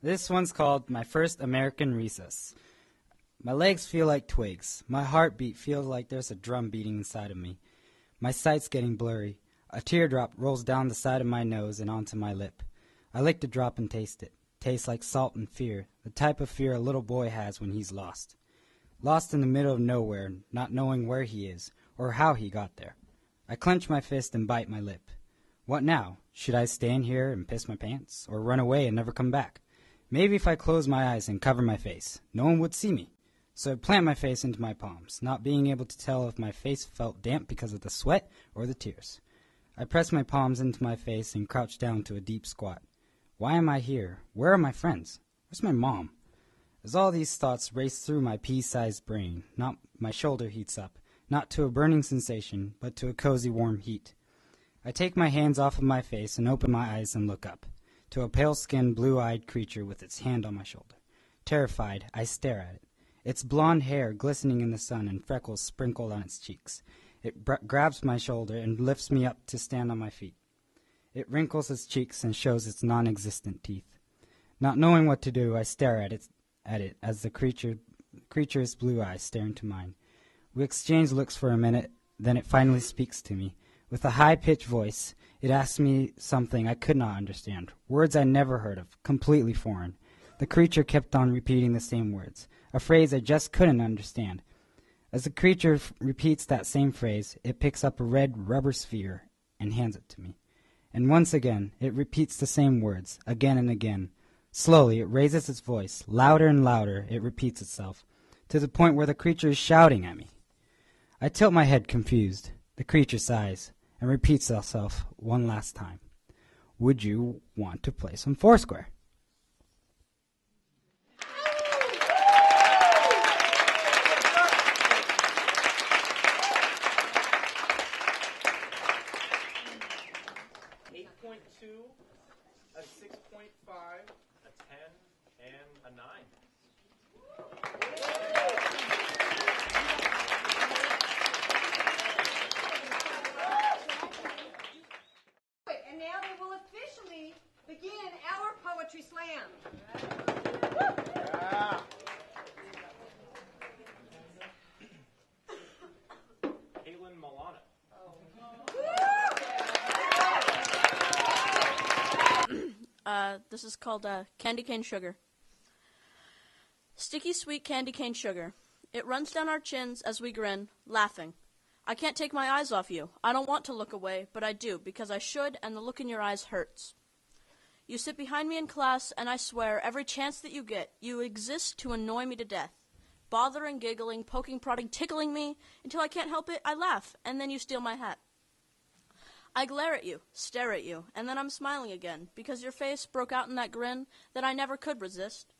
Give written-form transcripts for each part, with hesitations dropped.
This one's called My First American Recess. My legs feel like twigs. My heartbeat feels like there's a drum beating inside of me. My sight's getting blurry. A teardrop rolls down the side of my nose and onto my lip. I lick the drop and taste it. Tastes like salt and fear, the type of fear a little boy has when he's lost. Lost in the middle of nowhere, not knowing where he is or how he got there. I clench my fist and bite my lip. What now? Should I stand here and piss my pants or run away and never come back? Maybe if I close my eyes and cover my face, no one would see me. So I plant my face into my palms, not being able to tell if my face felt damp because of the sweat or the tears. I press my palms into my face and crouch down to a deep squat. Why am I here? Where are my friends? Where's my mom? As all these thoughts race through my pea-sized brain, not my shoulder heats up, not to a burning sensation, but to a cozy warm heat. I take my hands off of my face and open my eyes and look up, to a pale-skinned, blue-eyed creature with its hand on my shoulder. Terrified, I stare at it. Its blonde hair glistening in the sun and freckles sprinkled on its cheeks. It grabs my shoulder and lifts me up to stand on my feet. It wrinkles its cheeks and shows its non-existent teeth. Not knowing what to do, I stare at it as the creature's blue eyes stare into mine. We exchange looks for a minute, then it finally speaks to me. With a high-pitched voice, it asks me something I could not understand, words I never heard of, completely foreign. The creature kept on repeating the same words, a phrase I just couldn't understand. As the creature repeats that same phrase, it picks up a red rubber sphere and hands it to me. And once again, it repeats the same words, again and again. Slowly, it raises its voice. Louder and louder, it repeats itself, to the point where the creature is shouting at me. I tilt my head confused. The creature sighs and repeats itself one last time. Would you want to play some Foursquare? A 6.5, a 10, and a 9. And now we will officially begin our Poetry Slam. Yeah. Caitlin Milano. This is called Candy Cane Sugar. Sticky sweet candy cane sugar. It runs down our chins as we grin, laughing. I can't take my eyes off you. I don't want to look away, but I do, because I should, and the look in your eyes hurts. You sit behind me in class, and I swear, every chance that you get, you exist to annoy me to death. Bothering, giggling, poking, prodding, tickling me, until I can't help it, I laugh, and then you steal my hat. I glare at you, stare at you, and then I'm smiling again, because your face broke out in that grin that I never could resist.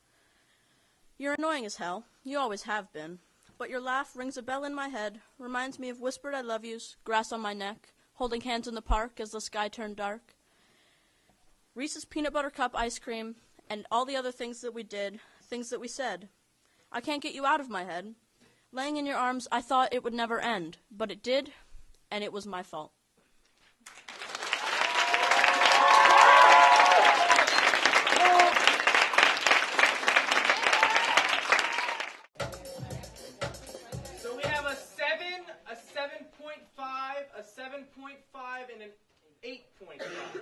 You're annoying as hell, you always have been, but your laugh rings a bell in my head, reminds me of whispered I love yous, grass on my neck, holding hands in the park as the sky turned dark, Reese's peanut butter cup ice cream, and all the other things that we did, things that we said. I can't get you out of my head. Laying in your arms, I thought it would never end, but it did, and it was my fault. So we have a 7, a 7.5, a 7.5, and an 8.5.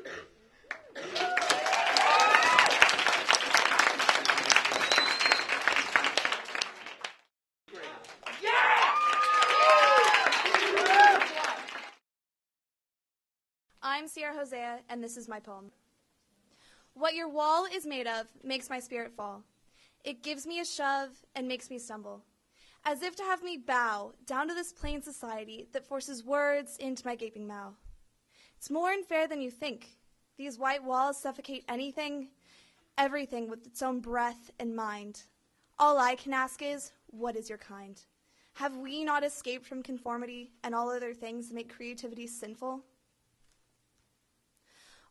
I'm Sierra Hosea, and this is my poem. What your wall is made of makes my spirit fall. It gives me a shove and makes me stumble, as if to have me bow down to this plain society that forces words into my gaping mouth. It's more unfair than you think. These white walls suffocate anything, everything with its own breath and mind. All I can ask is, what is your kind? Have we not escaped from conformity and all other things that make creativity sinful?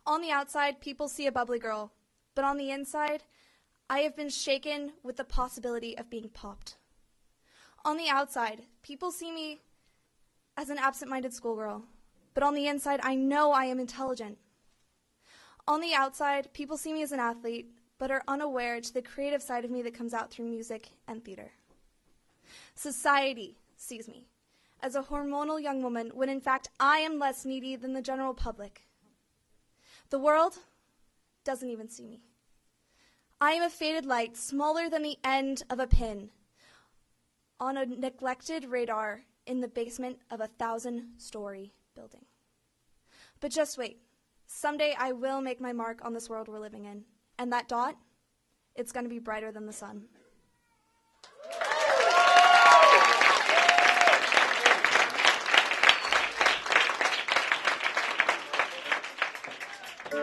On the outside, people see a bubbly girl, but on the inside, I have been shaken with the possibility of being popped. On the outside, people see me as an absent-minded schoolgirl, but on the inside, I know I am intelligent. On the outside, people see me as an athlete, but are unaware to the creative side of me that comes out through music and theater. Society sees me as a hormonal young woman when in fact I am less needy than the general public. The world doesn't even see me. I am a faded light smaller than the end of a pin on a neglected radar in the basement of a 1,000-story building. But just wait. Someday I will make my mark on this world we're living in. And that dot, it's going to be brighter than the sun. So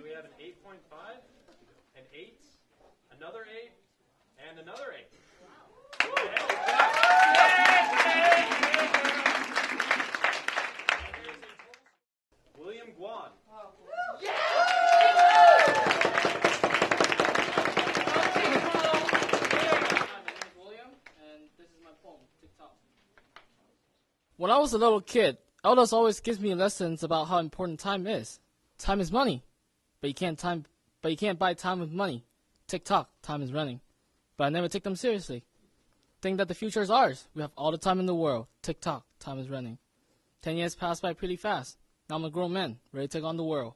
we have an 8.5, an 8, another 8, and another 8. William Guan. When I was a little kid, elders always gives me lessons about how important time is. Time is money, but you can't buy time with money. Tick-tock, time is running. But I never take them seriously. Think that the future is ours. We have all the time in the world. Tick-tock, time is running. 10 years passed by pretty fast. Now I'm a grown man, ready to take on the world.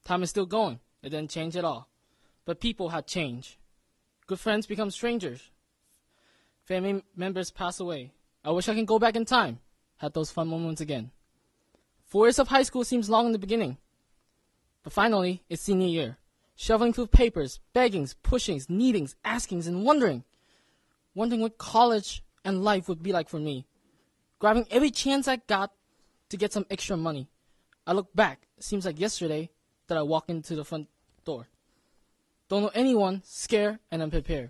Time is still going. It didn't change at all. But people had changed. Good friends become strangers. Family members pass away. I wish I could go back in time. Had those fun moments again. 4 years of high school seems long in the beginning. But finally, it's senior year. Shoveling through papers, beggings, pushings, needings, askings, and wondering. Wondering what college and life would be like for me. Grabbing every chance I got to get some extra money. I look back. It seems like yesterday that I walked into the front door. Don't know anyone, scared, and unprepared.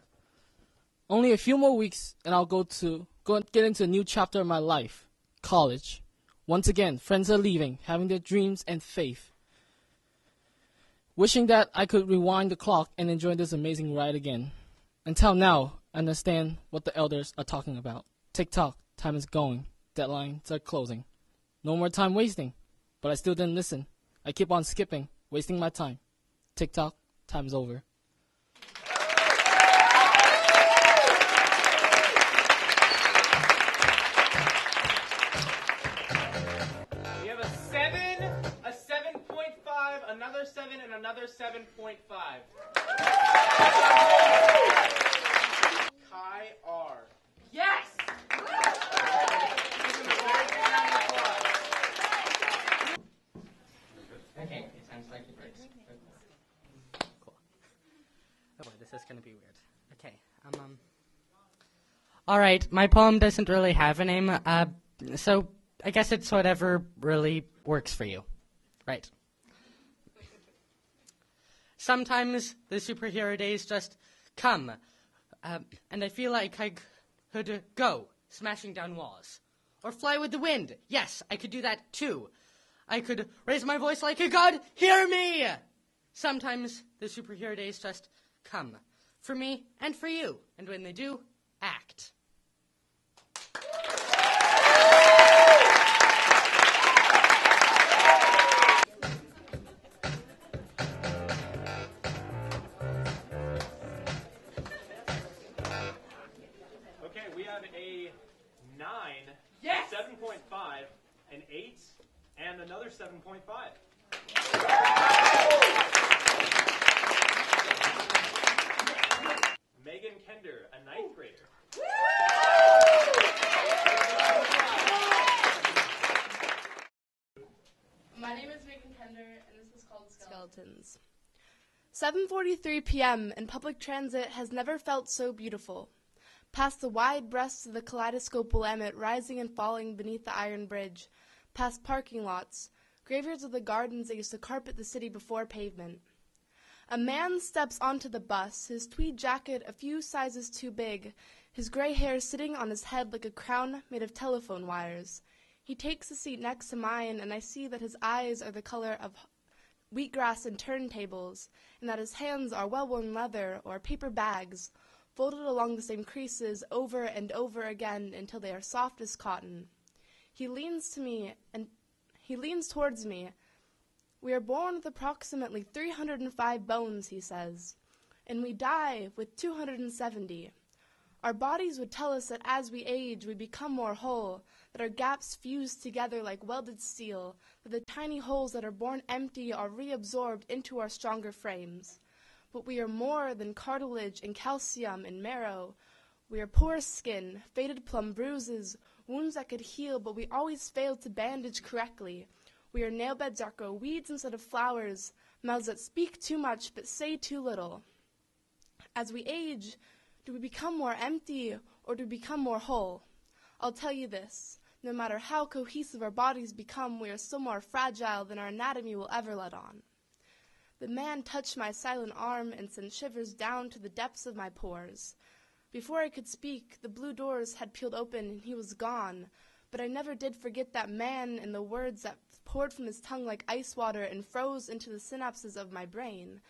Only a few more weeks and I'll go get into a new chapter of my life. College. Once again, friends are leaving, having their dreams and faith. Wishing that I could rewind the clock and enjoy this amazing ride again. Until now, I understand what the elders are talking about. Tick-tock, time is going. Deadlines are closing. No more time wasting. But I still didn't listen. I keep on skipping, wasting my time. Tick-tock, time is over. We have a 7, a 7.5, another 7, and another 7.5. Kai R. Yes! Okay, time slightly breaks. Cool. Oh boy, this is gonna be weird. Okay, all right, my poem doesn't really have a name, so I guess it's whatever really works for you. Right. Sometimes the superhero days just come, and I feel like I could go smashing down walls. Or fly with the wind. Yes, I could do that too. I could raise my voice like a god, hear me! Sometimes the superhero days just come. For me and for you. And when they do, act. Okay, we have a 9, Yes! 7.5, an 8, and another 7.5. Megan Kender, a 9th grader. My name is Megan Kender, and this is called Skeletons. 7:43 p.m. and public transit has never felt so beautiful. Past the wide breasts of the kaleidoscope Willamette rising and falling beneath the iron bridge. Past parking lots, graveyards of the gardens that used to carpet the city before pavement. A man steps onto the bus, his tweed jacket a few sizes too big, his gray hair sitting on his head like a crown made of telephone wires. He takes the seat next to mine, and I see that his eyes are the color of wheatgrass and turntables, and that his hands are well-worn leather or paper bags, folded along the same creases over and over again until they are soft as cotton. He leans towards me, We are born with approximately 305 bones, he says, and we die with 270. Our bodies would tell us that as we age, we become more whole, that our gaps fuse together like welded steel, that the tiny holes that are born empty are reabsorbed into our stronger frames. But we are more than cartilage and calcium and marrow. We are porous skin, faded plum bruises, wounds that could heal, but we always fail to bandage correctly. We are nail beds that grow weeds instead of flowers, mouths that speak too much but say too little. As we age, do we become more empty or do we become more whole? I'll tell you this, no matter how cohesive our bodies become, we are still more fragile than our anatomy will ever let on. The man touched my silent arm and sent shivers down to the depths of my pores. Before I could speak, the blue doors had peeled open and he was gone, but I never did forget that man and the words that poured from his tongue like ice water and froze into the synapses of my brain.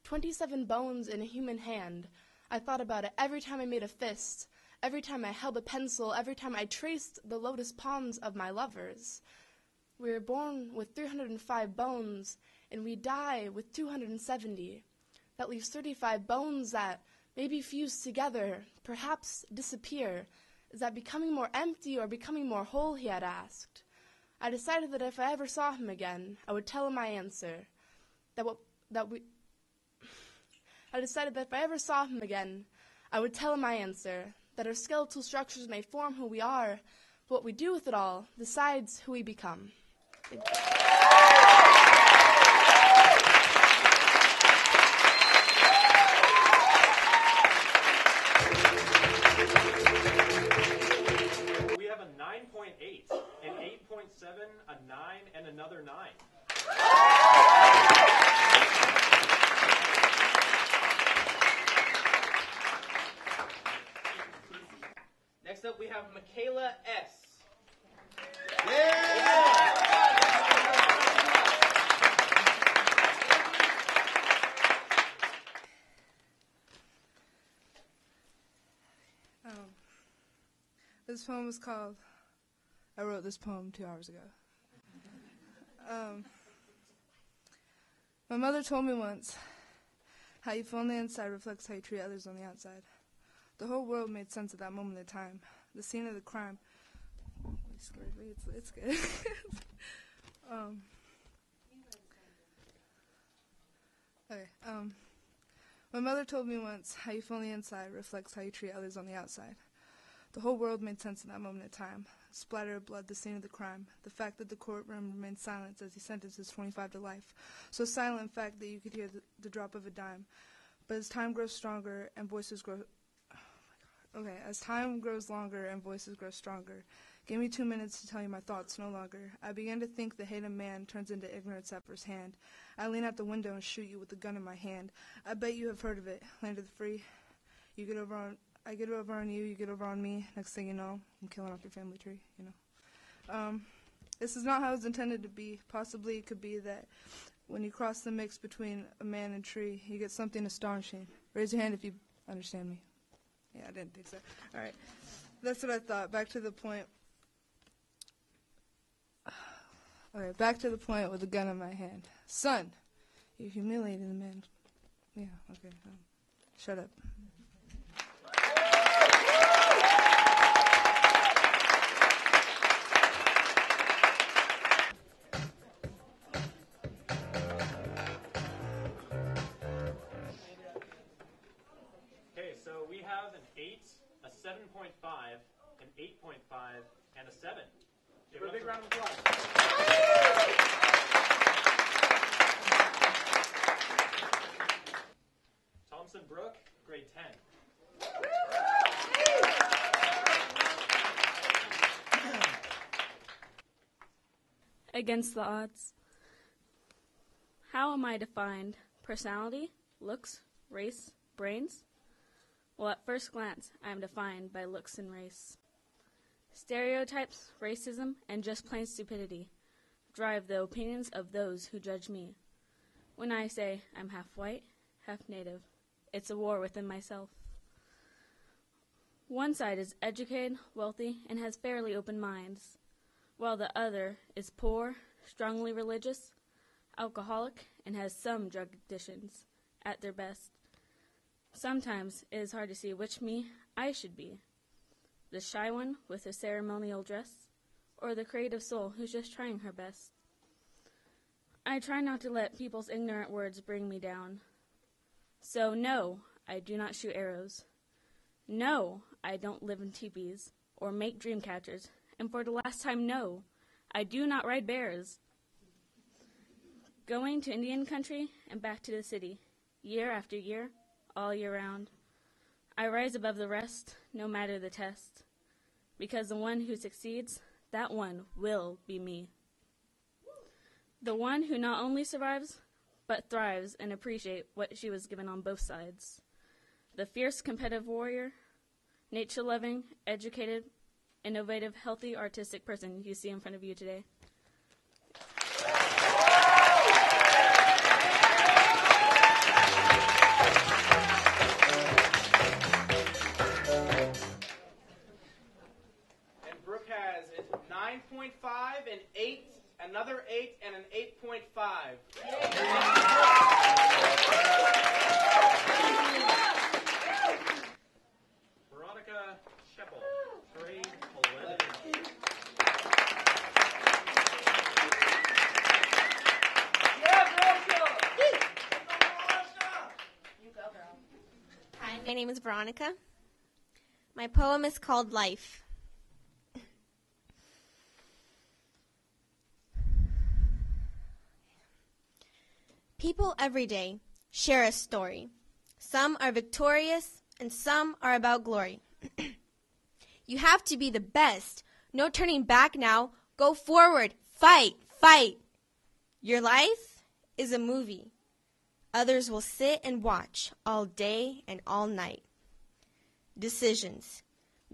27 bones in a human hand. I thought about it every time I made a fist, every time I held a pencil, every time I traced the lotus palms of my lovers. We are born with 305 bones, and we die with 270. That leaves 35 bones that maybe fuse together, perhaps disappear. Is that becoming more empty or becoming more whole, he had asked. I decided that if I ever saw him again, I would tell him my answer. I decided that if I ever saw him again, I would tell him my answer, that our skeletal structures may form who we are, but what we do with it all decides who we become. Thank you. We have a 9.8, an 8.7, a 9, and another 9. Next up, we have Michaela S. This poem is called, I wrote this poem 2 hours ago. My mother told me once, how you feel on the inside reflects how you treat others on the outside. The whole world made sense at that moment in time. The scene of the crime. You scared me. It's good. My mother told me once, how you feel on the inside reflects how you treat others on the outside. The whole world made sense in that moment in time. Splatter of blood, the scene of the crime. The fact that the courtroom remained silent as he sentences 25 to life. So silent, in fact, that you could hear the drop of a dime. But as time grows stronger and voices grow... as time grows longer and voices grow stronger. Give me 2 minutes to tell you my thoughts, no longer. I begin to think the hate of man turns into ignorance at first hand. I lean out the window and shoot you with the gun in my hand. I bet you have heard of it, land of the free. I get over on you, you get over on me. Next thing you know, I'm killing off your family tree, you know. This is not how it's intended to be. Possibly it could be that when you cross the mix between a man and tree, you get something astonishing. Raise your hand if you understand me. Yeah, I didn't think so. All right. That's what I thought. Back to the point. Okay, back to the point with the gun in my hand. Son, you humiliated the man. Yeah, okay. Shut up. Okay, so we have an 8, a 7.5, an 8.5, and a 7. Give it a big round of applause. Thompson Brooke, grade 10. Against the odds. How am I defined? Personality? Looks? Race? Brains? Well, at first glance, I am defined by looks and race. Stereotypes, racism, and just plain stupidity drive the opinions of those who judge me. When I say I'm half white, half native, it's a war within myself. One side is educated, wealthy, and has fairly open minds, while the other is poor, strongly religious. alcoholic and has some drug addictions at their best. Sometimes it is hard to see which me I should be. The shy one with a ceremonial dress, or the creative soul who's just trying her best. I try not to let people's ignorant words bring me down. So no, I do not shoot arrows. No, I don't live in teepees or make dream catchers. And for the last time, no, I do not ride bears. Going to Indian country and back to the city, year after year, all year round. I rise above the rest, no matter the test. Because the one who succeeds, that one will be me. The one who not only survives, but thrives and appreciates what she was given on both sides. The fierce competitive warrior, nature-loving, educated, innovative, healthy, artistic person you see in front of you today. And Brooke has a 9.5, an 8, another 8, and an 8.5. Veronica Sheppel, grade 11. Hi, my name is Veronica. My poem is called Life. People every day share a story. Some are victorious and some are about glory. You have to be the best. No turning back now. Go forward. Fight, fight. Your life is a movie. Others will sit and watch all day and all night. Decisions.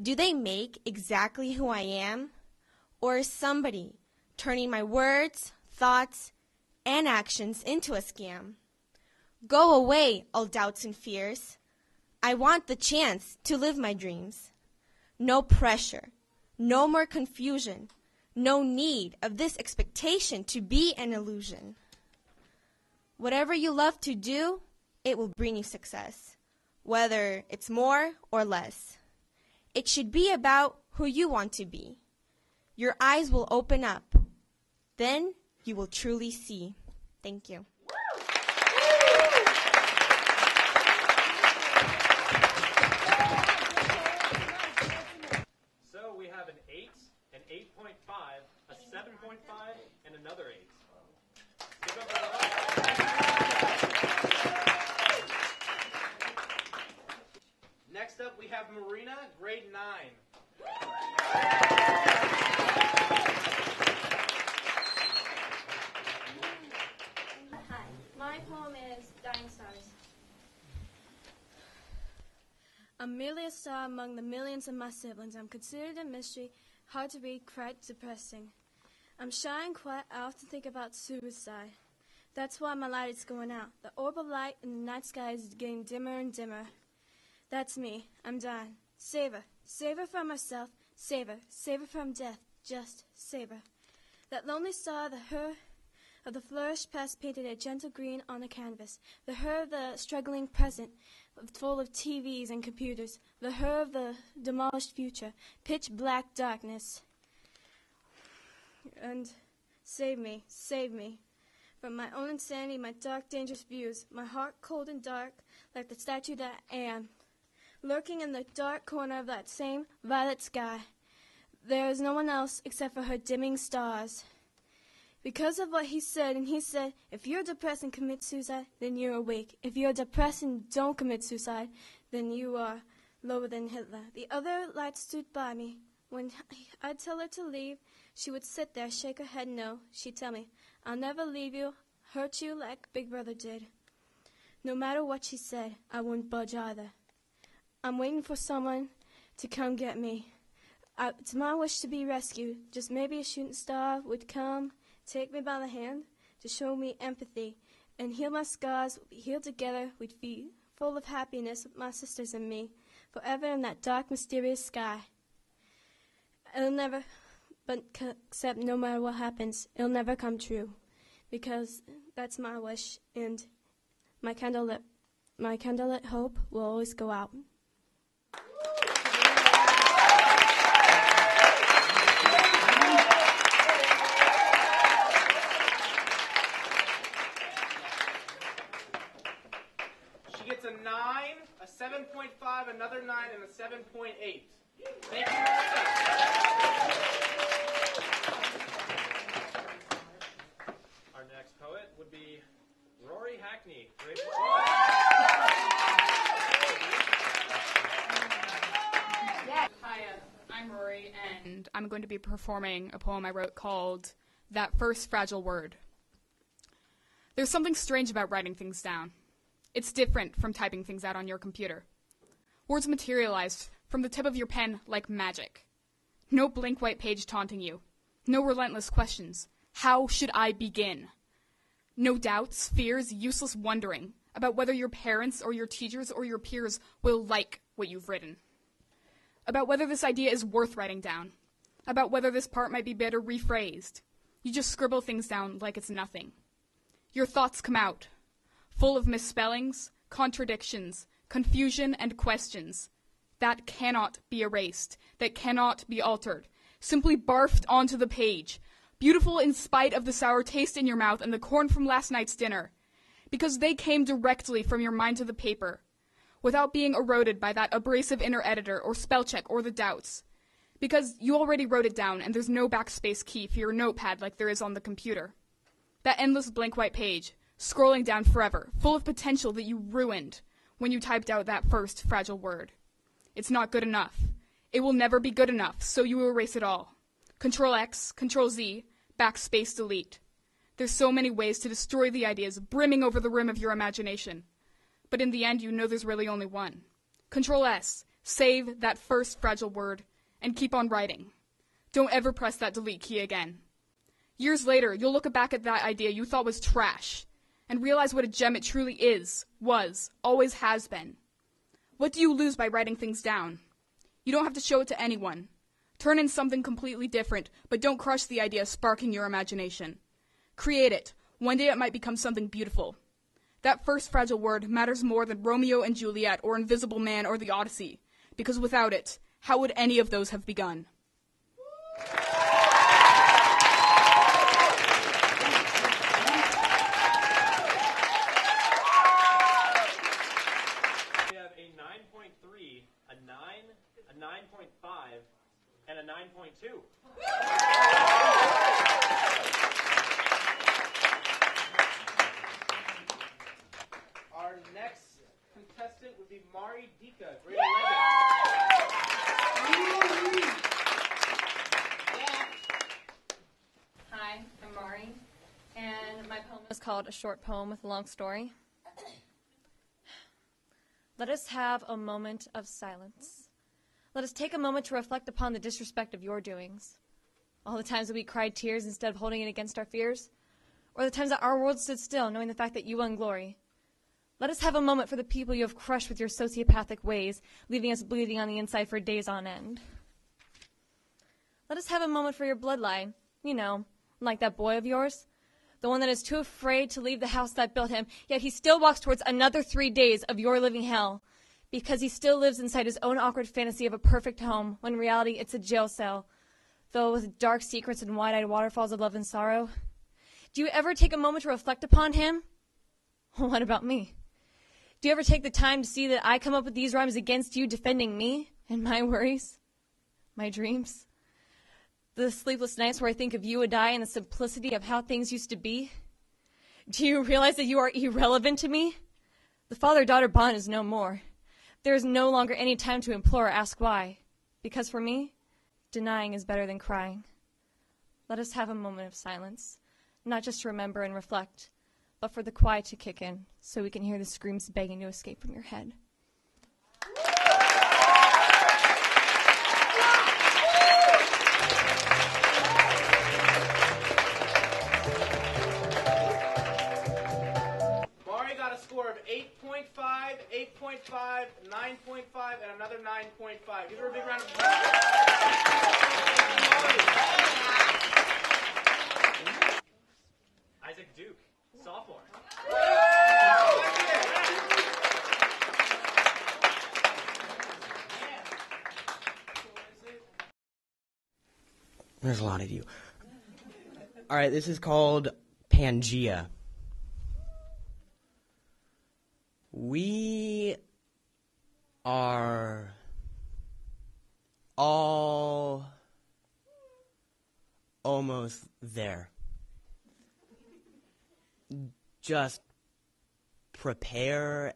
Do they make exactly who I am? Or is somebody turning my words, thoughts, and actions into a scam? Go away, all doubts and fears. I want the chance to live my dreams. No pressure, no more confusion, no need of this expectation to be an illusion. Whatever you love to do, it will bring you success, whether it's more or less. It should be about who you want to be. Your eyes will open up. Then you will truly see. Thank you. So we have an 8, an 8.5, a 7.5, and another 8. Give up a round. Next up, we have Marina, grade 9. Hi, my poem is Dying Stars. I'm merely a star among the millions of my siblings. I'm considered a mystery, hard to read, quite depressing. I'm shy and quiet. I often think about suicide. That's why my light is going out. The orb of light in the night sky is getting dimmer and dimmer. That's me. I'm dying. Save her. Save her from herself. Save her. Save her from death. Just save her. That lonely star, the her of the flourished past painted a gentle green on a canvas. The her of the struggling present, full of TVs and computers. The her of the demolished future, pitch black darkness. And save me from my own insanity, my dark, dangerous views, my heart cold and dark, like the statue that I am, lurking in the dark corner of that same violet sky. There is no one else except for her dimming stars. Because of what he said, and he said, if you're depressed and commit suicide, then you're awake. If you're depressed and don't commit suicide, then you are lower than Hitler. The other light stood by me. When I'd tell her to leave, she would sit there, shake her head no. She'd tell me, I'll never leave you, hurt you like Big Brother did. No matter what she said, I wouldn't budge either. I'm waiting for someone to come get me. It's my wish to be rescued. Just maybe a shooting star would come, take me by the hand, to show me empathy, and heal my scars. We'd be healed together. We'd be full of happiness, my sisters and me, forever in that dark, mysterious sky. It'll never, except no matter what happens, it'll never come true. because that's my wish, and my candlelit hope will always go out. She gets a 9, a 7.5, another 9, and a 7.8. Thank you, Martha. Our next poet would be Rory Hackney. Hi, I'm Rory, and I'm going to be performing a poem I wrote called That First Fragile Word. There's something strange about writing things down. It's different from typing things out on your computer. Words materialize from the tip of your pen like magic. No blank white page taunting you. No relentless questions. How should I begin? No doubts, fears, useless wondering about whether your parents or your teachers or your peers will like what you've written. About whether this idea is worth writing down. About whether this part might be better rephrased. You just scribble things down like it's nothing. Your thoughts come out, full of misspellings, contradictions, confusion, and questions. That cannot be erased, that cannot be altered. Simply barfed onto the page, beautiful in spite of the sour taste in your mouth and the corn from last night's dinner, because they came directly from your mind to the paper, without being eroded by that abrasive inner editor or spell check or the doubts, because you already wrote it down and there's no backspace key for your notepad like there is on the computer. That endless blank white page, scrolling down forever, full of potential that you ruined when you typed out that first fragile word. It's not good enough. It will never be good enough, so you erase it all. Control X, Control Z, backspace delete. There's so many ways to destroy the ideas brimming over the rim of your imagination. But in the end, you know there's really only one. Control S, save that first fragile word, and keep on writing. Don't ever press that delete key again. Years later, you'll look back at that idea you thought was trash, and realize what a gem it truly is, was, always has been. What do you lose by writing things down? You don't have to show it to anyone. Turn in something completely different, but don't crush the idea sparking your imagination. Create it. One day it might become something beautiful. That first fragile word matters more than Romeo and Juliet or Invisible Man or the Odyssey, because without it, how would any of those have begun? We have a 9.3, a 9, a 9.5, and a 9.2. Our next contestant would be Mari Dika, grade 11. Hi, I'm Mari, and my poem is called A Short Poem with a Long Story. Let us have a moment of silence. Let us take a moment to reflect upon the disrespect of your doings. All the times that we cried tears instead of holding it against our fears, or the times that our world stood still knowing the fact that you won glory. Let us have a moment for the people you have crushed with your sociopathic ways, leaving us bleeding on the inside for days on end. Let us have a moment for your bloodline, you know, like that boy of yours, the one that is too afraid to leave the house that built him, yet he still walks towards another 3 days of your living hell, because he still lives inside his own awkward fantasy of a perfect home, when in reality it's a jail cell, though with dark secrets and wide-eyed waterfalls of love and sorrow. Do you ever take a moment to reflect upon him? What about me? Do you ever take the time to see that I come up with these rhymes against you, defending me and my worries, my dreams? The sleepless nights where I think of you and I and the simplicity of how things used to be? Do you realize that you are irrelevant to me? The father-daughter bond is no more. There is no longer any time to implore or ask why. Because for me, denying is better than crying. Let us have a moment of silence, not just to remember and reflect, but for the quiet to kick in so we can hear the screams begging to escape from your head. Mari got a score of 8.5, 8.5, 9.5, and another 9.5. Give her a big round of applause. Isaac Dew. There's a lot of you. All right, this is called Pangea. We are all almost there. Just prepare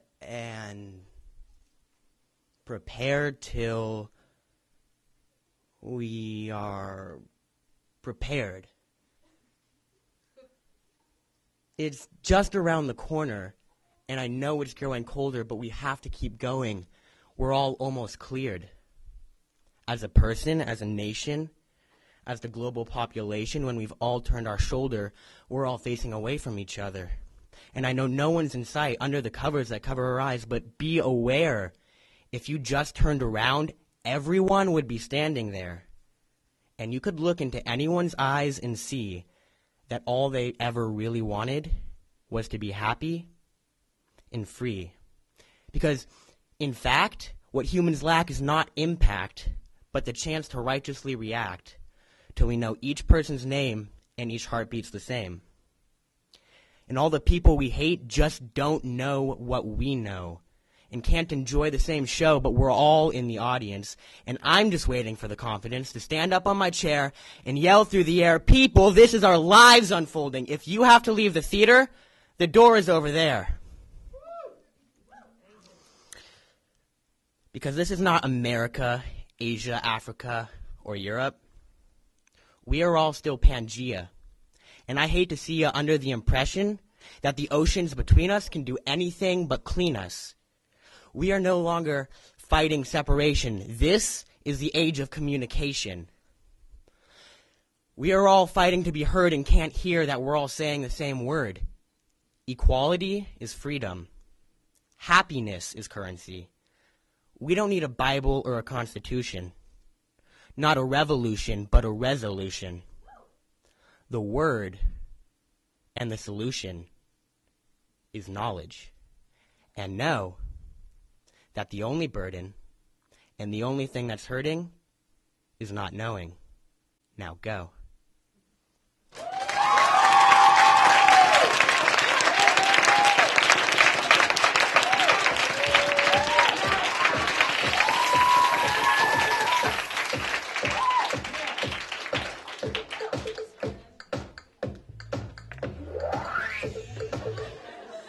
till we are prepared. It's just around the corner, and I know it's growing colder, but we have to keep going. We're all almost cleared. As a person, as a nation, as the global population, when we've all turned our shoulder, we're all facing away from each other. And I know no one's in sight under the covers that cover our eyes, but be aware. If you just turned around, everyone would be standing there. And you could look into anyone's eyes and see that all they ever really wanted was to be happy and free. Because, in fact, what humans lack is not impact, but the chance to righteously react till we know each person's name and each heart beats the same. And all the people we hate just don't know what we know and can't enjoy the same show, but we're all in the audience. And I'm just waiting for the confidence to stand up on my chair and yell through the air, "People, this is our lives unfolding. If you have to leave the theater, the door is over there." Because this is not America, Asia, Africa, or Europe. We are all still Pangea. And I hate to see you under the impression that the oceans between us can do anything but clean us. We are no longer fighting separation. This is the age of communication. We are all fighting to be heard and can't hear that we're all saying the same word. Equality is freedom. Happiness is currency. We don't need a Bible or a constitution. Not a revolution, but a resolution. The word and the solution is knowledge. And know that the only burden and the only thing that's hurting is not knowing. Now go.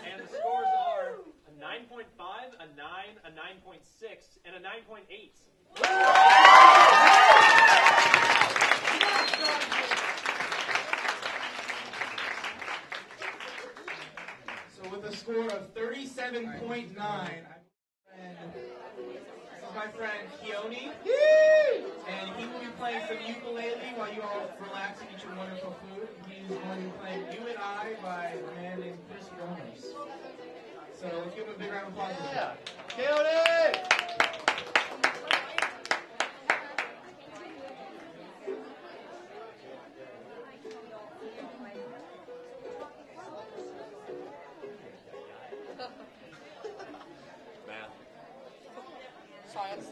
And the scores are a 9.5, a 9, a 9.6, and a 9.8. So with a score of 37.9, this is my friend Keone, and he will be playing some ukulele while you all relax and eat your wonderful food. He's going to be playing "You and I" by a man named Chris Gomez. So let's give him a big round of applause. Yeah, Keone! Math. Science.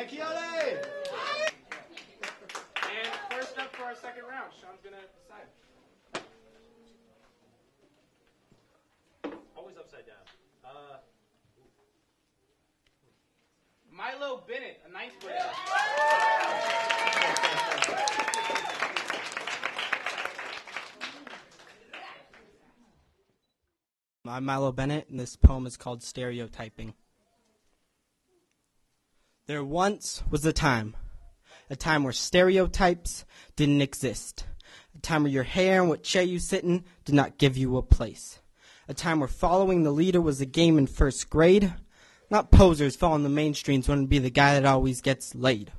Keone! And first up for our second round, Sean's going to decide. Always upside down. Milo Bennett, a ninth grader. I'm Milo Bennett, and this poem is called Stereotyping. There once was a time where stereotypes didn't exist, a time where your hair and what chair you sit in did not give you a place, a time where following the leader was a game in first grade, not posers following the mainstreams wanting to be the guy that always gets laid.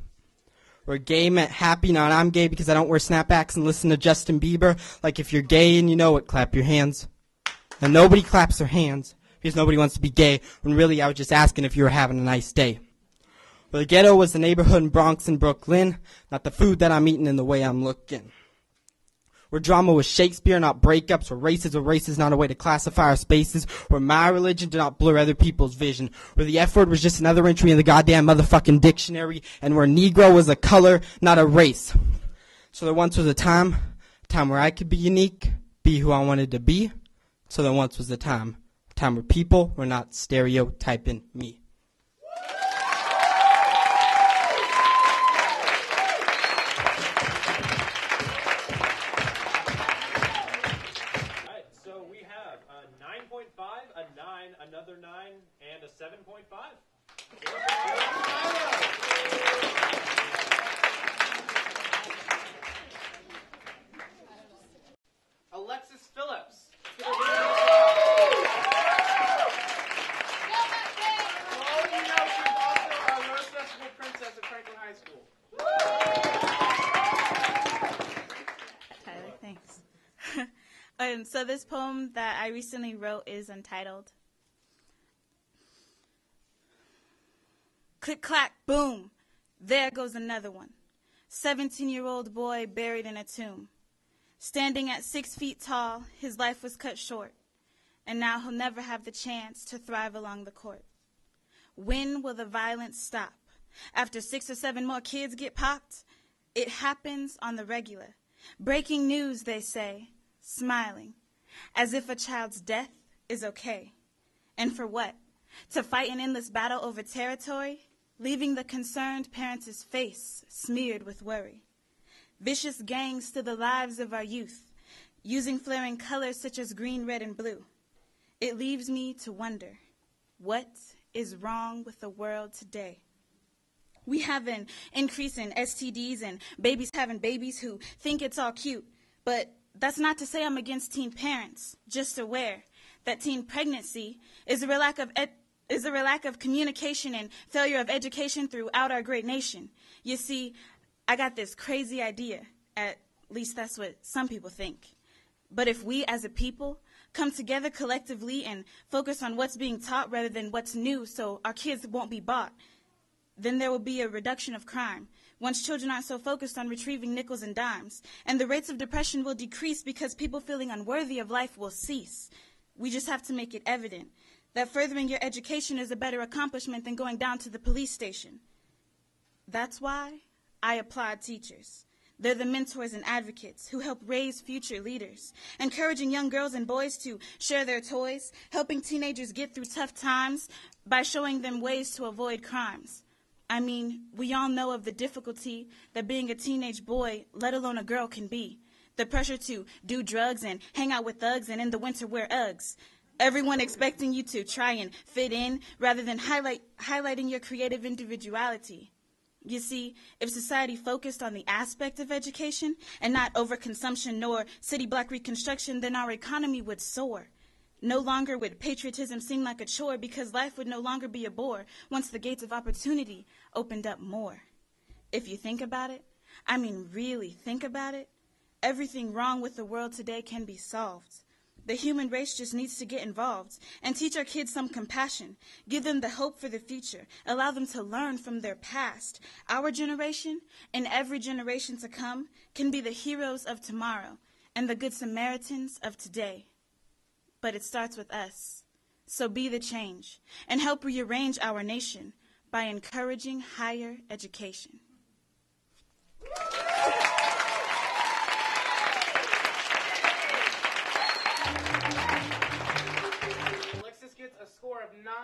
Where gay meant happy, not I'm gay because I don't wear snapbacks and listen to Justin Bieber, like if you're gay and you know it, clap your hands. And nobody claps their hands because nobody wants to be gay, when really I was just asking if you were having a nice day. Where the ghetto was the neighborhood in Bronx and Brooklyn, not the food that I'm eating and the way I'm looking. Where drama was Shakespeare, not breakups, where races were races, not a way to classify our spaces, where my religion did not blur other people's vision, where the F word was just another entry in the goddamn motherfucking dictionary, and where Negro was a color, not a race. So there once was a time where I could be unique, be who I wanted to be. So there once was a time where people were not stereotyping me. So we have a 9.5, a 9, another 9, and a 7.5. Alexis Phillips. Tyler, thanks. So this poem that I recently wrote is entitled Click, clack, boom, there goes another one. 17-year-old boy buried in a tomb. Standing at 6 feet tall, his life was cut short, and now he'll never have the chance to thrive along the court. When will the violence stop? After 6 or 7 more kids get popped? It happens on the regular. Breaking news, they say, smiling, as if a child's death is okay. And for what? To fight an endless battle over territory, leaving the concerned parents' face smeared with worry. Vicious gangs to the lives of our youth, using flaring colors such as green, red, and blue. It leaves me to wonder, what is wrong with the world today? We have an increase in STDs and babies having babies who think it's all cute, but that's not to say I'm against teen parents, just aware that teen pregnancy is a real lack of communication and failure of education throughout our great nation. You see, I got this crazy idea, at least that's what some people think. But if we as a people come together collectively and focus on what's being taught rather than what's new so our kids won't be bought, then there will be a reduction of crime once children aren't so focused on retrieving nickels and dimes. And the rates of depression will decrease because people feeling unworthy of life will cease. We just have to make it evident that furthering your education is a better accomplishment than going down to the police station. That's why I applaud teachers. They're the mentors and advocates who help raise future leaders, encouraging young girls and boys to share their toys, helping teenagers get through tough times by showing them ways to avoid crimes. I mean, we all know of the difficulty that being a teenage boy, let alone a girl, can be. The pressure to do drugs and hang out with thugs and in the winter wear Uggs. Everyone expecting you to try and fit in rather than highlighting your creative individuality. You see, if society focused on the aspect of education and not overconsumption nor city block reconstruction, then our economy would soar. No longer would patriotism seem like a chore because life would no longer be a bore once the gates of opportunity opened up more. If you think about it, I mean really think about it, everything wrong with the world today can be solved. The human race just needs to get involved and teach our kids some compassion, give them the hope for the future, allow them to learn from their past. Our generation and every generation to come can be the heroes of tomorrow and the good Samaritans of today. But it starts with us. So be the change and help rearrange our nation. by encouraging higher education. Alexis gets a score of 9,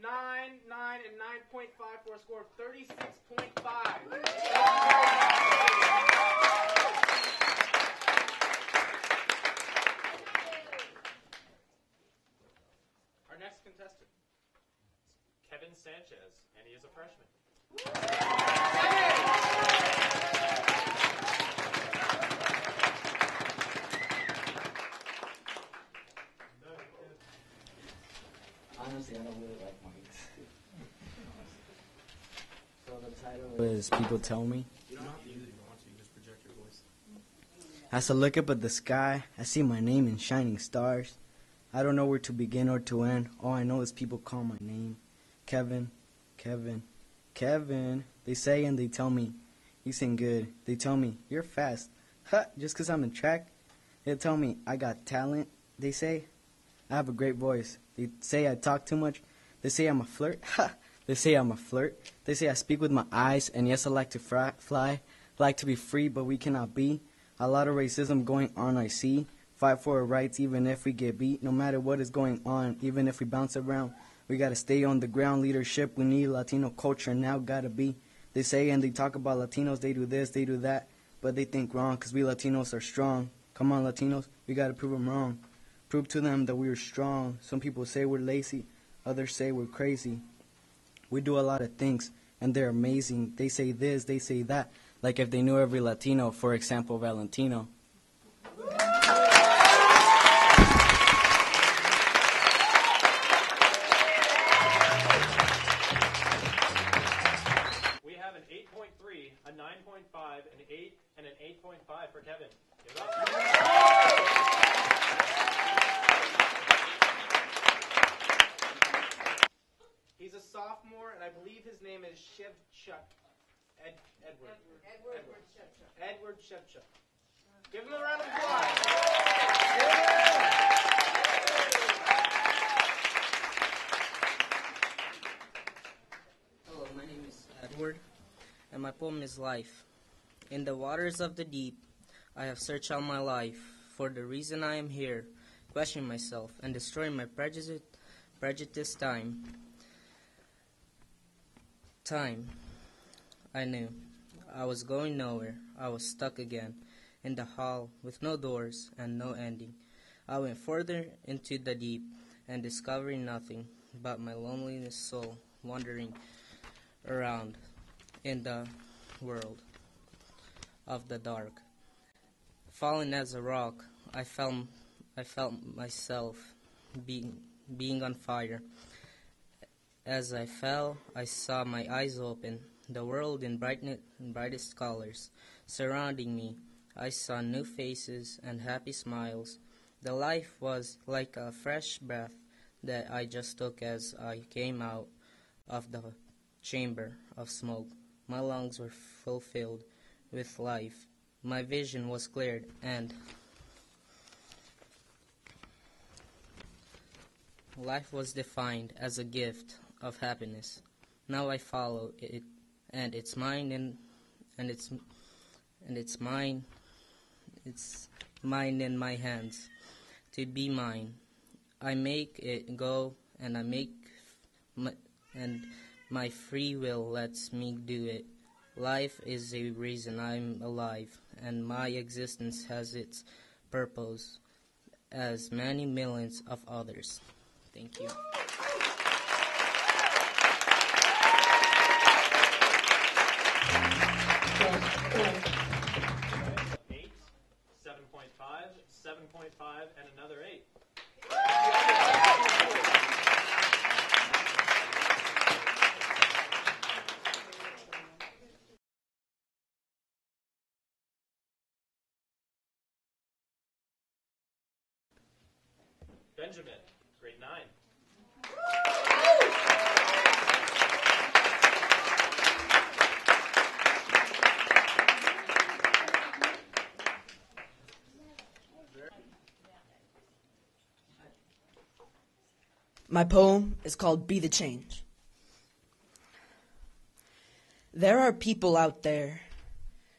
9, 9, and 9.5 for a score of 36.5. Our next contestant, Kevin Sanchez, and he is a freshman. Honestly, I don't really like mics. So the title is People Tell Me. You don't have to use it if you want to. You just project your voice. As I look up at the sky, I see my name in shining stars. I don't know where to begin or to end. All I know is people call my name. Kevin, Kevin, Kevin. They say and they tell me, you sing good. They tell me, you're fast. Ha, just 'cause I'm in track. They tell me I got talent. They say I have a great voice. They say I talk too much. They say I'm a flirt. Ha! They say I'm a flirt. They say I speak with my eyes. And yes, I like to fly. Like to be free, but we cannot be. A lot of racism going on, I see. Fight for our rights even if we get beat. No matter what is going on, even if we bounce around. We gotta stay on the ground. Leadership, we need Latino culture now, gotta be. They say and they talk about Latinos, they do this, they do that. But they think wrong, 'cause we Latinos are strong. Come on, Latinos, we gotta prove them wrong. Prove to them that we are strong. Some people say we're lazy, others say we're crazy. We do a lot of things, and they're amazing. They say this, they say that, like if they knew every Latino, for example, Valentino. We have an 8.3, a 9.5, an 8, and an 8.5 for Kevin. Give it up. He's a sophomore, and I believe his name is Shevchuk. Edward Shevchuk. Edward Shevchuk. Give him a round of applause. Hello, my name is Edward, and my poem is Life. In the waters of the deep, I have searched all my life for the reason I am here, questioning myself and destroying my prejudice time. I knew I was going nowhere. I was stuck again in the hall with no doors and no ending. I went further into the deep and discovering nothing but my loneliness soul wandering around in the world of the dark. Falling as a rock, I felt myself being on fire. As I fell, I saw my eyes open, the world in brightest colors surrounding me. I saw new faces and happy smiles. The life was like a fresh breath that I just took as I came out of the chamber of smoke. My lungs were fulfilled with life. My vision was cleared, and life was defined as a gift of happiness. Now I follow it, and it's mine, and it's mine. It's mine in my hands to be mine. I make it go, and my free will lets me do it. Life is a reason I'm alive, and my existence has its purpose, as many millions of others. Thank you. 8, 7.5, 7.5, and another 8. Benjamin, grade 9. My poem is called Be the Change. There are people out there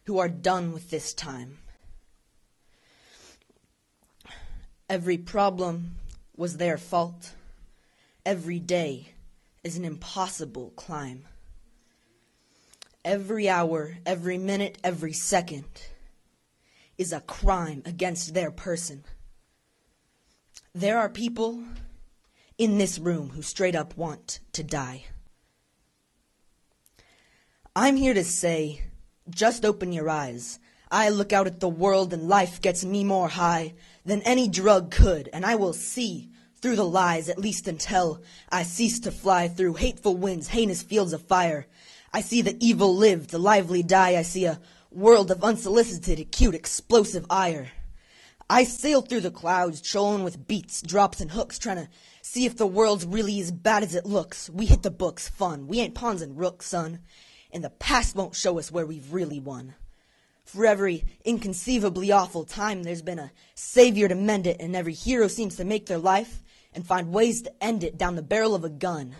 who are done with this time. Every problem was their fault. Every day is an impossible climb. Every hour, every minute, every second is a crime against their person. There are people in this room who straight up want to die. I'm here to say, just open your eyes. I look out at the world and life gets me more high than any drug could, and I will see through the lies, at least until I cease to fly through hateful winds, heinous fields of fire. I see the evil live, the lively die. I see a world of unsolicited, acute, explosive ire. I sail through the clouds, trolling with beats, drops, and hooks, trying to see if the world's really as bad as it looks. We hit the books, fun. We ain't pawns and rooks, son. And the past won't show us where we've really won. For every inconceivably awful time, there's been a savior to mend it, and every hero seems to make their life and find ways to end it down the barrel of a gun.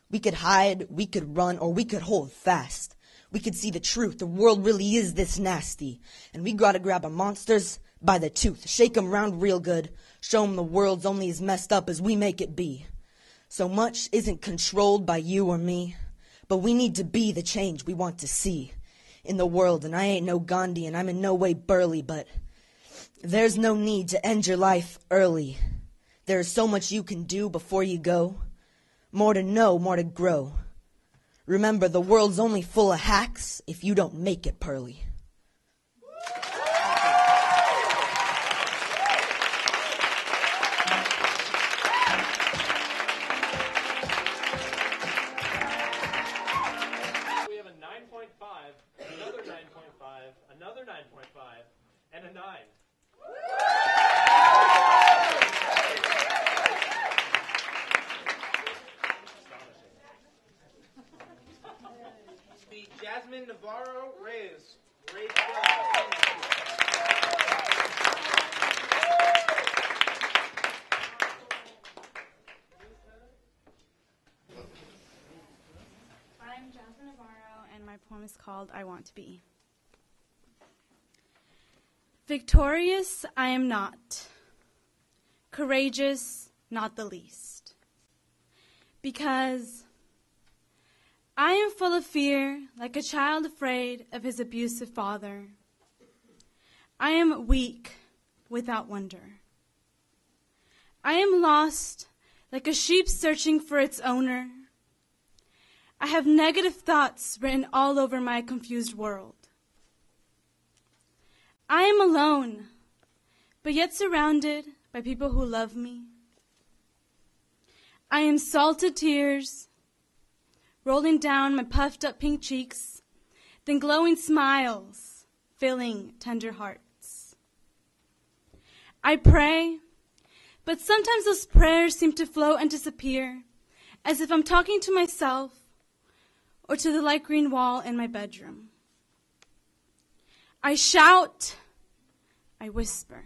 We could hide, we could run, or we could hold fast. We could see the truth, the world really is this nasty. And we gotta grab our monsters by the tooth, shake 'em round real good, show 'em the world's only as messed up as we make it be. So much isn't controlled by you or me, but we need to be the change we want to see in the world. And I ain't no Gandhi, and I'm in no way burly, but there's no need to end your life early. There is so much you can do before you go. More to know, more to grow. Remember, the world's only full of hacks if you don't make it pearly. We have a 9.5, another 9.5, another 9.5, and a 9. Jasmine Navarro Reyes. I'm Jasmine Navarro, and my poem is called I Want to Be. Victorious I am not, courageous not the least, because I am full of fear, like a child afraid of his abusive father. I am weak without wonder. I am lost, like a sheep searching for its owner. I have negative thoughts written all over my confused world. I am alone, but yet surrounded by people who love me. I am salted tears rolling down my puffed up pink cheeks, then glowing smiles filling tender hearts. I pray, but sometimes those prayers seem to float and disappear, as if I'm talking to myself or to the light green wall in my bedroom. I shout, I whisper.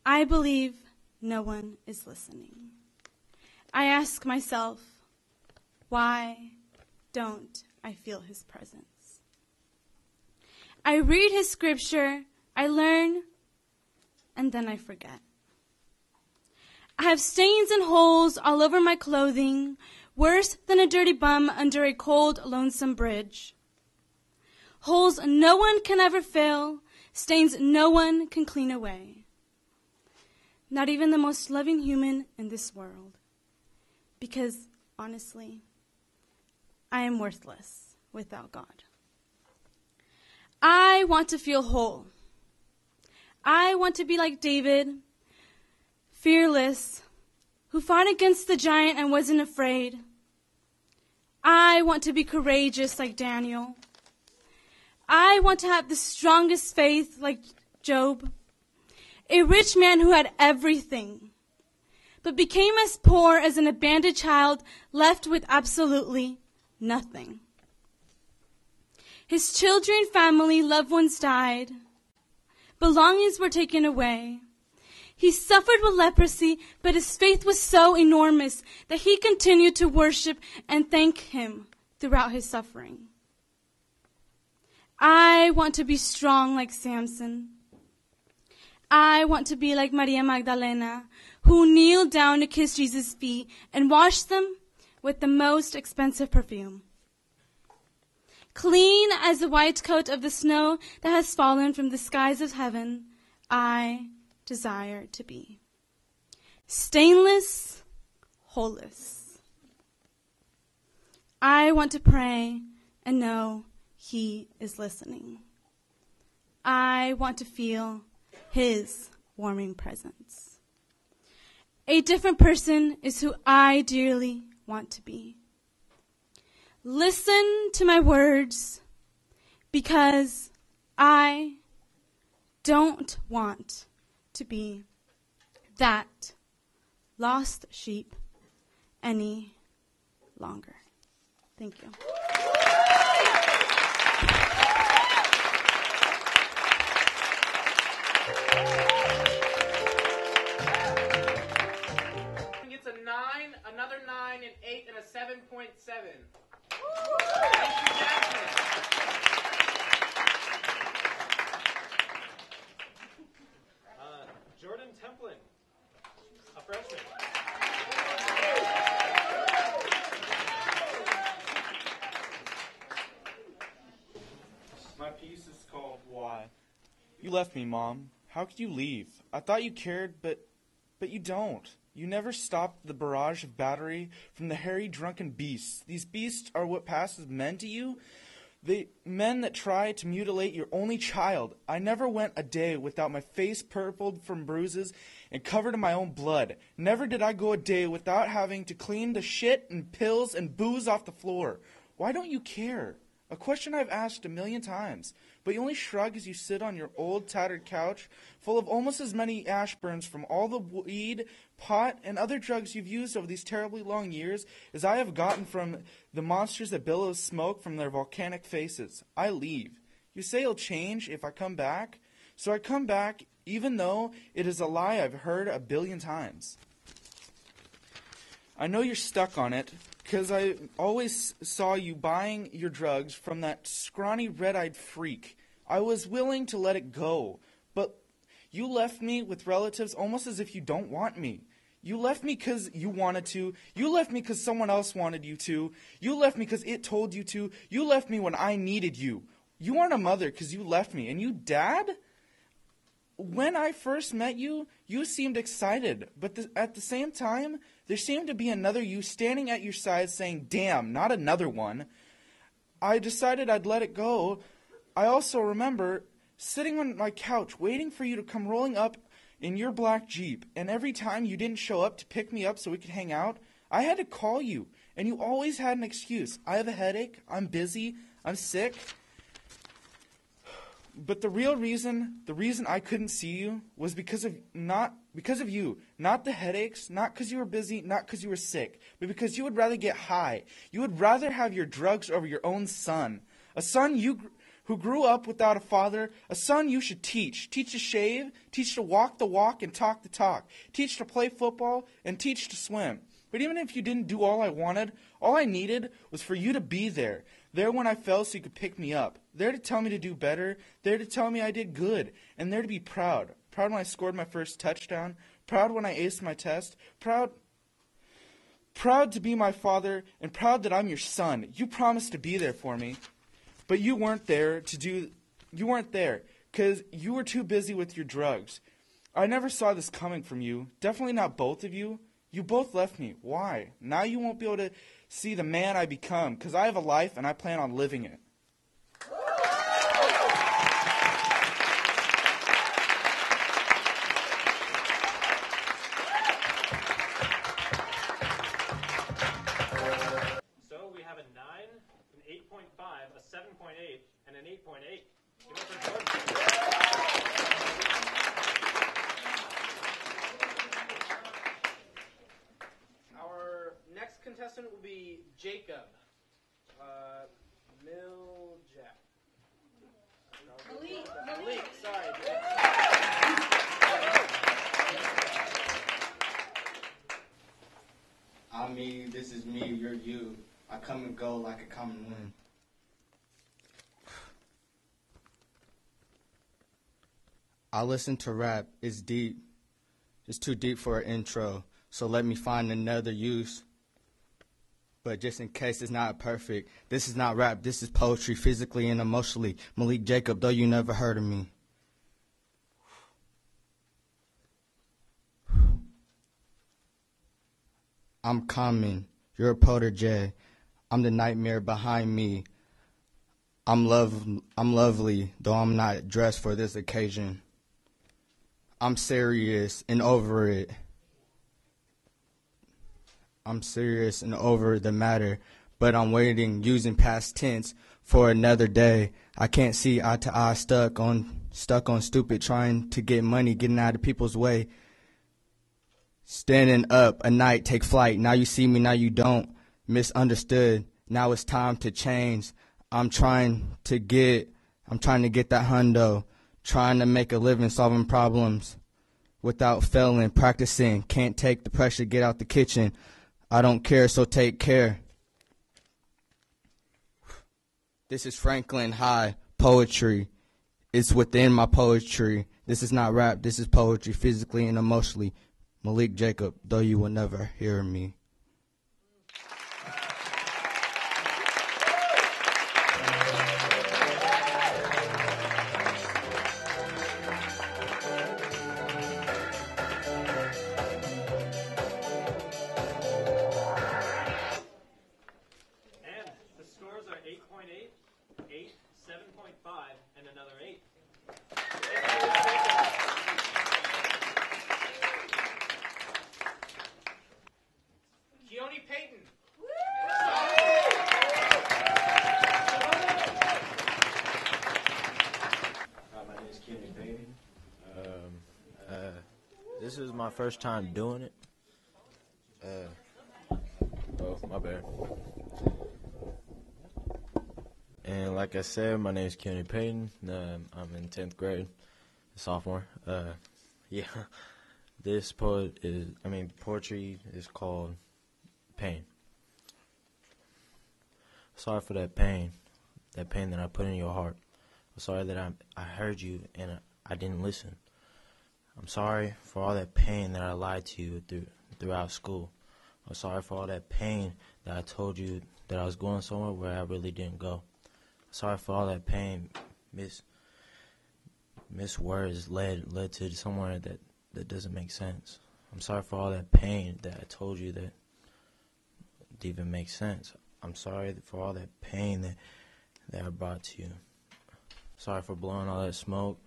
I believe no one is listening. I ask myself, why don't I feel his presence? I read his scripture, I learn, and then I forget. I have stains and holes all over my clothing, worse than a dirty bum under a cold, lonesome bridge. Holes no one can ever fill, stains no one can clean away. Not even the most loving human in this world. Because, honestly, I am worthless without God. I want to feel whole. I want to be like David, fearless, who fought against the giant and wasn't afraid. I want to be courageous like Daniel. I want to have the strongest faith like Job, a rich man who had everything, but became as poor as an abandoned child left with absolutely nothing. His children, family, loved ones died. Belongings were taken away. He suffered with leprosy, but his faith was so enormous that he continued to worship and thank him throughout his suffering. I want to be strong like Samson. I want to be like Maria Magdalena, who kneeled down to kiss Jesus' feet and washed them with the most expensive perfume. Clean as the white coat of the snow that has fallen from the skies of heaven, I desire to be. Stainless, holeless. I want to pray and know He is listening. I want to feel His warming presence. A different person is who I dearly want to be. Listen to my words, because I don't want to be that lost sheep any longer. Thank you. Gets a 9, another 9, an 8, and a 7.7. Jordan Templin, a freshman. My piece is called Why. You left me, Mom. How could you leave? I thought you cared, but you don't. You never stopped the barrage of battery from the hairy, drunken beasts. These beasts are what passes men to you. The men that try to mutilate your only child. I never went a day without my face purpled from bruises and covered in my own blood. Never did I go a day without having to clean the shit and pills and booze off the floor. Why don't you care? A question I've asked a million times, but you only shrug as you sit on your old tattered couch full of almost as many ash burns from all the weed, pot, and other drugs you've used over these terribly long years as I have gotten from the monsters that billow smoke from their volcanic faces. I leave. You say you'll change if I come back, so I come back even though it is a lie I've heard a billion times. I know you're stuck on it, because I always saw you buying your drugs from that scrawny red-eyed freak. I was willing to let it go, but you left me with relatives almost as if you don't want me. You left me because you wanted to. You left me because someone else wanted you to. You left me because it told you to. You left me when I needed you. You aren't a mother because you left me. And you, Dad? When I first met you, you seemed excited, but at the same time, there seemed to be another you standing at your side saying, damn, not another one. I decided I'd let it go. I also remember sitting on my couch waiting for you to come rolling up in your black Jeep, and every time you didn't show up to pick me up so we could hang out, I had to call you, and you always had an excuse. I have a headache, I'm busy, I'm sick. But the reason I couldn't see you was because of you. Not the headaches, not because you were busy, not because you were sick, but because you would rather get high. You would rather have your drugs over your own son. A son who grew up without a father, a son you should teach. Teach to shave, teach to walk the walk and talk the talk. Teach to play football and teach to swim. But even if you didn't do all I wanted, all I needed was for you to be there. There when I fell so you could pick me up. There to tell me to do better. There to tell me I did good. And there to be proud. Proud when I scored my first touchdown. Proud when I aced my test. Proud to be my father. And proud that I'm your son. You promised to be there for me. But you weren't there because you were too busy with your drugs. I never saw this coming from you. Definitely not both of you. You both left me. Why? Now you won't be able to see the man I become, because I have a life and I plan on living it. So we have a 9, an 8.5, a 7.8, and an 8.8. Give it up for Jordan. Our next contestant will be Jacob. Miljak. Malik, sorry. I'm me, this is me, you're you. I come and go like a common wind. I listen to rap. It's deep. It's too deep for an intro. So let me find another use. But just in case it's not perfect, this is not rap. This is poetry, physically and emotionally. Malik Jacob, though you never heard of me. I'm common. You're a protege. I'm the nightmare behind me. I'm lovely, though I'm not dressed for this occasion. I'm serious and over it. I'm serious and over the matter, but I'm waiting, using past tense for another day. I can't see eye to eye, stuck on stupid, trying to get money, getting out of people's way. Standing up, a night, take flight. Now you see me, now you don't. Misunderstood. Now it's time to change. I'm trying to get that hundo. Trying to make a living, solving problems without failing, practicing. Can't take the pressure, get out the kitchen. I don't care, so take care. This is Franklin High poetry. It's within my poetry. This is not rap, this is poetry, physically and emotionally. Malik Jacob, though you will never hear me. And the scores are 8.8, 8, 7.5, and another 8. Keone Payton. My name is Keone Payton. This is my first time doing it. Oh, my bad. And like I said, my name is Keone Payton. I'm in 10th grade, sophomore. Yeah, this poetry is called Pain. Sorry for that pain that I put in your heart. I'm sorry that I heard you and I didn't listen. I'm sorry for all that pain that I lied to you throughout school. I'm sorry for all that pain that I told you that I was going somewhere where I really didn't go. Sorry for all that pain, miss words led to somewhere that doesn't make sense. I'm sorry for all that pain that I told you that didn't even make sense. I'm sorry for all that pain that I brought to you. Sorry for blowing all that smoke.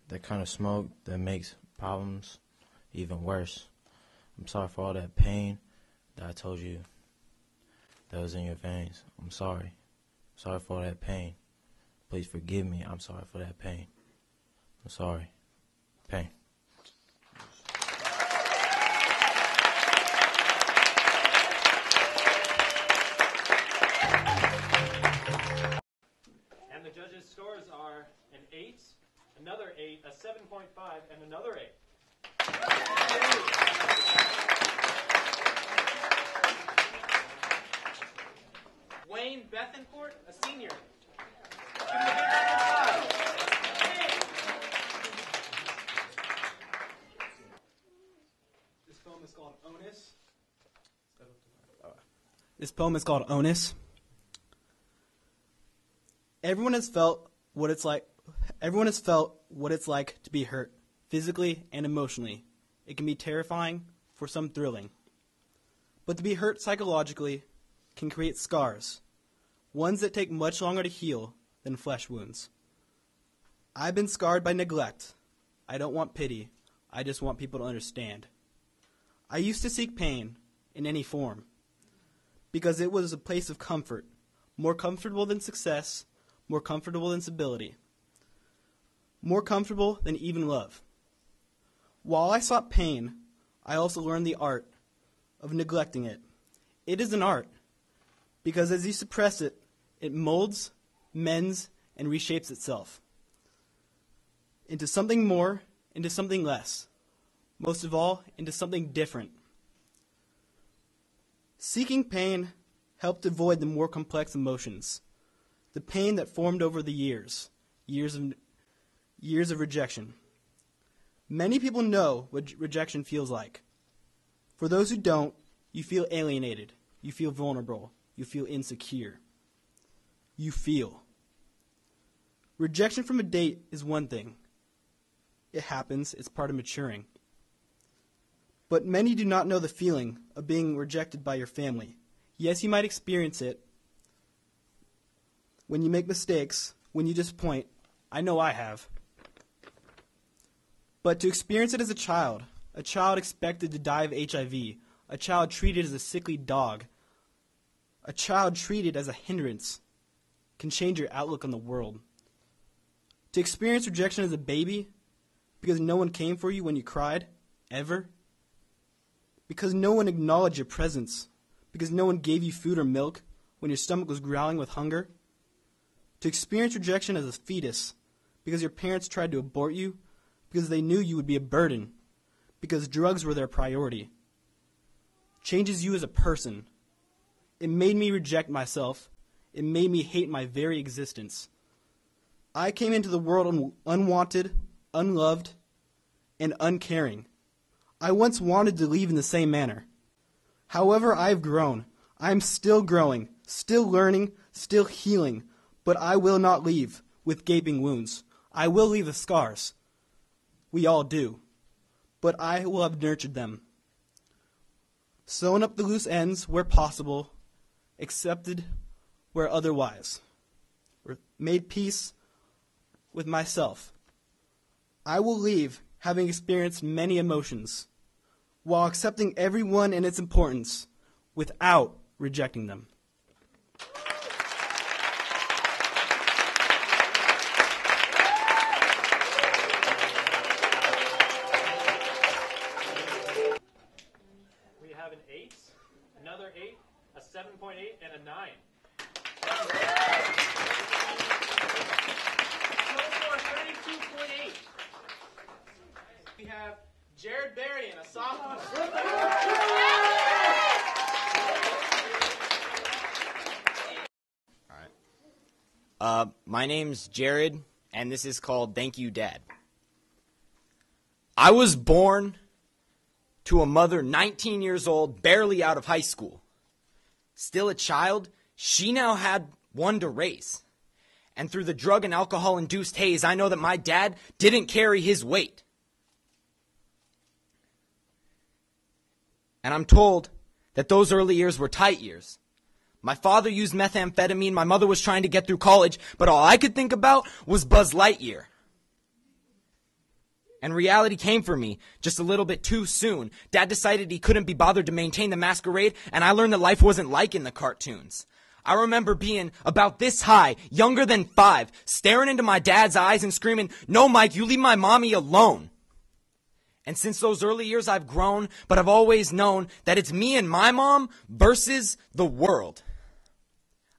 That kind of smoke that makes problems even worse. I'm sorry for all that pain that I told you that was in your veins. I'm sorry. Sorry for all that pain. Please forgive me. I'm sorry for that pain. I'm sorry. Pain. And the judges' scores are an 8, another 8, a 7.5, and another 8. Wayne Bethencourt, a senior. Give him a big round of applause. This poem is called Onus. This poem is called Onus. Everyone has felt what it's like to be hurt, physically and emotionally. It can be terrifying, for some thrilling. But to be hurt psychologically can create scars, ones that take much longer to heal than flesh wounds. I've been scarred by neglect. I don't want pity. I just want people to understand. I used to seek pain in any form because it was a place of comfort, more comfortable than success, more comfortable than stability, more comfortable than even love. While I sought pain, I also learned the art of neglecting it. It is an art, because as you suppress it, it molds, mends, and reshapes itself into something more, into something less, most of all, into something different. Seeking pain helped avoid the more complex emotions, the pain that formed over the years Years of rejection. Many people know what rejection feels like. For those who don't, you feel alienated. You feel vulnerable. You feel insecure. You feel. Rejection from a date is one thing. It happens. It's part of maturing. But many do not know the feeling of being rejected by your family. Yes, you might experience it when you make mistakes, when you disappoint. I know I have. But to experience it as a child expected to die of HIV, a child treated as a sickly dog, a child treated as a hindrance, can change your outlook on the world. To experience rejection as a baby, because no one came for you when you cried, ever, because no one acknowledged your presence, because no one gave you food or milk when your stomach was growling with hunger. To experience rejection as a fetus, because your parents tried to abort you, because they knew you would be a burden, because drugs were their priority. Changes you as a person. It made me reject myself. It made me hate my very existence. I came into the world unwanted, unloved, and uncaring. I once wanted to leave in the same manner. However, I've grown. I am still growing, still learning, still healing, but I will not leave with gaping wounds. I will leave the scars. We all do. But I will have nurtured them. Sewn up the loose ends where possible, accepted where otherwise, or made peace with myself. I will leave having experienced many emotions, while accepting everyone and its importance, without rejecting them. We have an 8, another 8, a 7.8, and a 9. Total score 32.8. We have Jared Berrien, a sophomore. My name's Jared, and this is called Thank You, Dad. I was born to a mother 19 years old, barely out of high school. Still a child, she now had one to raise. And through the drug and alcohol-induced haze, I know that my dad didn't carry his weight. And I'm told that those early years were tight years. My father used methamphetamine, my mother was trying to get through college, but all I could think about was Buzz Lightyear. And reality came for me just a little bit too soon. Dad decided he couldn't be bothered to maintain the masquerade, and I learned that life wasn't like in the cartoons. I remember being about this high, younger than 5, staring into my dad's eyes and screaming, "No, Mike, you leave my mommy alone." And since those early years I've grown, but I've always known that it's me and my mom versus the world.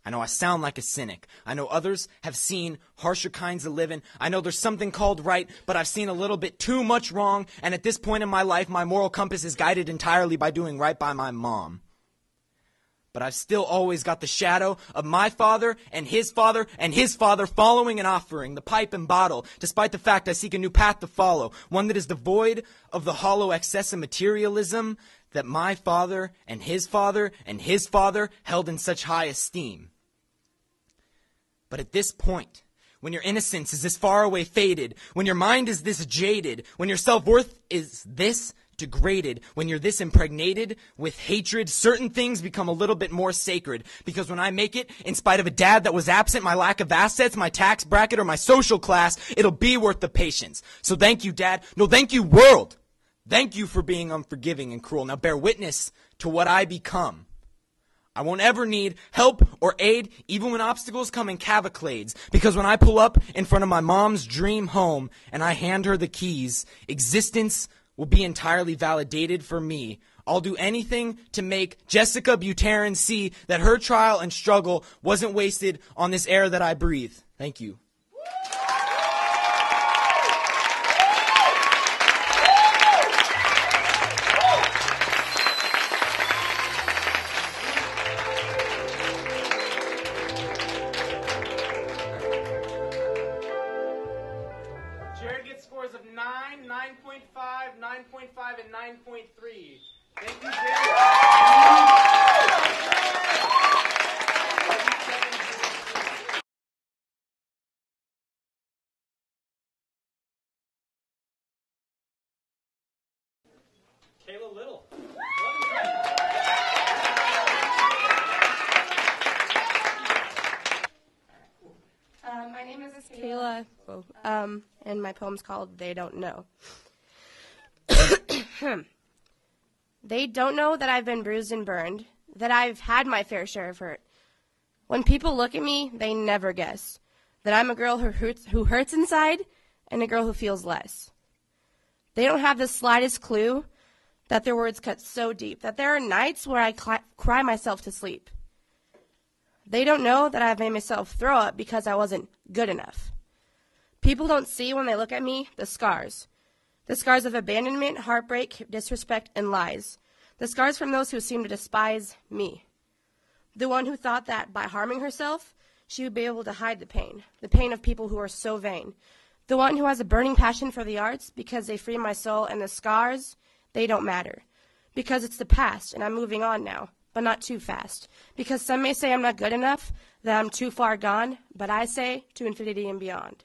I know I sound like a cynic. I know others have seen harsher kinds of living. I know there's something called right, but I've seen a little bit too much wrong. And at this point in my life, my moral compass is guided entirely by doing right by my mom. But I've still always got the shadow of my father and his father and his father following and offering the pipe and bottle, despite the fact I seek a new path to follow, one that is devoid of the hollow excess of materialism that my father and his father and his father held in such high esteem. But at this point, when your innocence is this far away faded, when your mind is this jaded, when your self-worth is this degraded, when you're this impregnated with hatred, certain things become a little bit more sacred. Because when I make it, in spite of a dad that was absent, my lack of assets, my tax bracket, or my social class, it'll be worth the patience. So thank you, Dad. No, thank you, world. Thank you for being unforgiving and cruel. Now bear witness to what I become. I won't ever need help or aid, even when obstacles come in cavalcades. Because when I pull up in front of my mom's dream home and I hand her the keys, existence will be entirely validated for me. I'll do anything to make Jessica Buterin see that her trial and struggle wasn't wasted on this air that I breathe. Thank you. 9.5, and 9.3. Thank you very much. Kayla Little. My name is Kayla, and my poem's called They Don't Know. They don't know that I've been bruised and burned, that I've had my fair share of hurt. When people look at me, they never guess that I'm a girl who hurts inside and a girl who feels less. They don't have the slightest clue that their words cut so deep that there are nights where I cry myself to sleep. They don't know that I've made myself throw up because I wasn't good enough. People don't see when they look at me the scars of abandonment, heartbreak, disrespect, and lies, the scars from those who seem to despise me. The one who thought that by harming herself, she would be able to hide the pain of people who are so vain. The one who has a burning passion for the arts because they free my soul, and the scars, they don't matter. Because it's the past, and I'm moving on now, but not too fast. Because some may say I'm not good enough, that I'm too far gone, but I say to infinity and beyond.